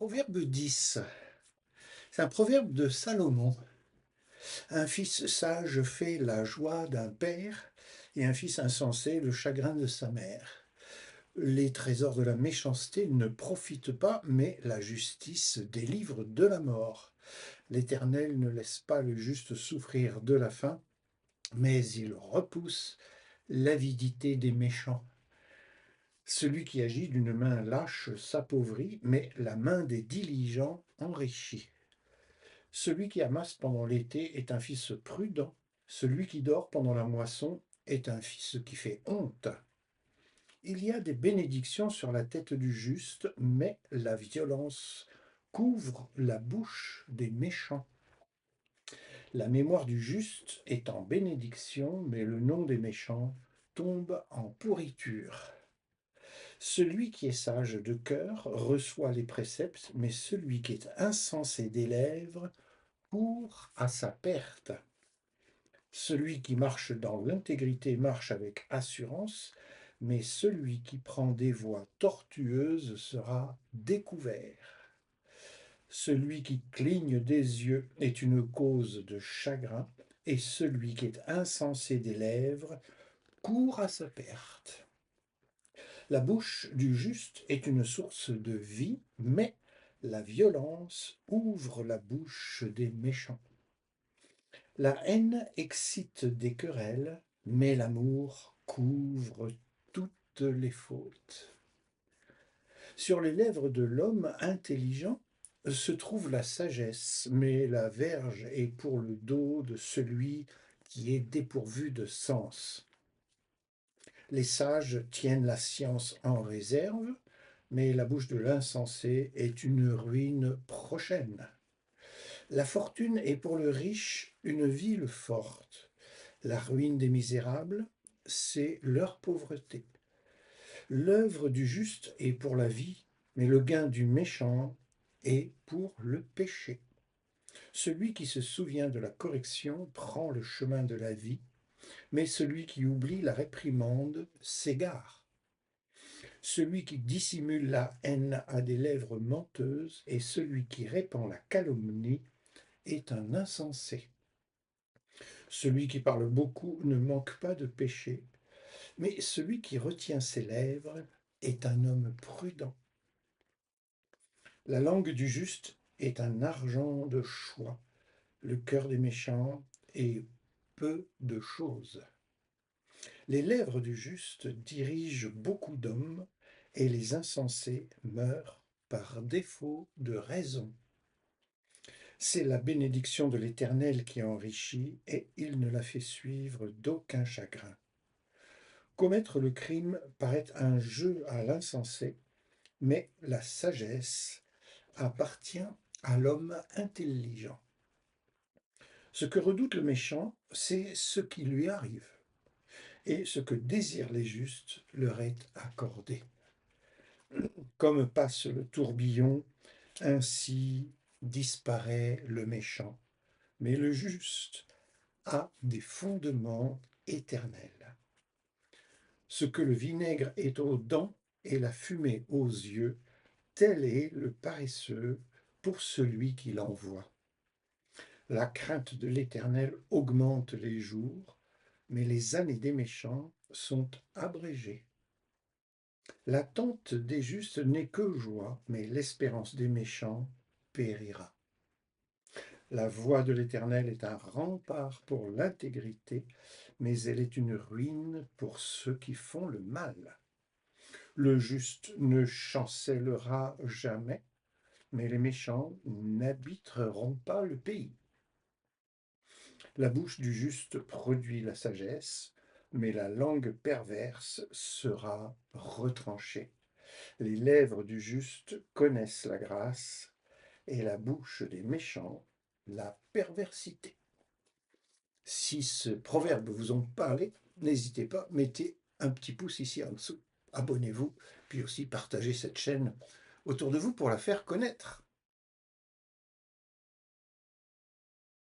Proverbe 10. C'est un proverbe de Salomon. Un fils sage fait la joie d'un père et un fils insensé le chagrin de sa mère. Les trésors de la méchanceté ne profitent pas, mais la justice délivre de la mort. L'Éternel ne laisse pas le juste souffrir de la faim, mais il repousse l'avidité des méchants. Celui qui agit d'une main lâche s'appauvrit, mais la main des diligents enrichit. Celui qui amasse pendant l'été est un fils prudent. Celui qui dort pendant la moisson est un fils qui fait honte. Il y a des bénédictions sur la tête du juste, mais la violence couvre la bouche des méchants. La mémoire du juste est en bénédiction, mais le nom des méchants tombe en pourriture. Celui qui est sage de cœur reçoit les préceptes, mais celui qui est insensé des lèvres court à sa perte. Celui qui marche dans l'intégrité marche avec assurance, mais celui qui prend des voies tortueuses sera découvert. Celui qui cligne des yeux est une cause de chagrin, et celui qui est insensé des lèvres court à sa perte. La bouche du juste est une source de vie, mais la violence ouvre la bouche des méchants. La haine excite des querelles, mais l'amour couvre toutes les fautes. Sur les lèvres de l'homme intelligent se trouve la sagesse, mais la verge est pour le dos de celui qui est dépourvu de sens. Les sages tiennent la science en réserve, mais la bouche de l'insensé est une ruine prochaine. La fortune est pour le riche une ville forte. La ruine des misérables, c'est leur pauvreté. L'œuvre du juste est pour la vie, mais le gain du méchant est pour le péché. Celui qui se souvient de la correction prend le chemin de la vie, mais celui qui oublie la réprimande s'égare. Celui qui dissimule la haine a des lèvres menteuses, et celui qui répand la calomnie est un insensé. Celui qui parle beaucoup ne manque pas de péché, mais celui qui retient ses lèvres est un homme prudent. La langue du juste est un argent de choix. Le cœur des méchants est peu de choses. Les lèvres du juste dirigent beaucoup d'hommes, et les insensés meurent par défaut de raison. C'est la bénédiction de l'Éternel qui enrichit, et il ne la fait suivre d'aucun chagrin. Commettre le crime paraît un jeu à l'insensé, mais la sagesse appartient à l'homme intelligent. Ce que redoute le méchant, c'est ce qui lui arrive, et ce que désirent les justes leur est accordé. Comme passe le tourbillon, ainsi disparaît le méchant, mais le juste a des fondements éternels. Ce que le vinaigre est aux dents et la fumée aux yeux, tel est le paresseux pour celui qui l'envoie. La crainte de l'Éternel augmente les jours, mais les années des méchants sont abrégées. L'attente des justes n'est que joie, mais l'espérance des méchants périra. La voie de l'Éternel est un rempart pour l'intégrité, mais elle est une ruine pour ceux qui font le mal. Le juste ne chancellera jamais, mais les méchants n'habiteront pas le pays. La bouche du juste produit la sagesse, mais la langue perverse sera retranchée. Les lèvres du juste connaissent la grâce, et la bouche des méchants la perversité. Si ce proverbe vous en parlé, n'hésitez pas, mettez un petit pouce ici en dessous. Abonnez-vous, puis aussi partagez cette chaîne autour de vous pour la faire connaître.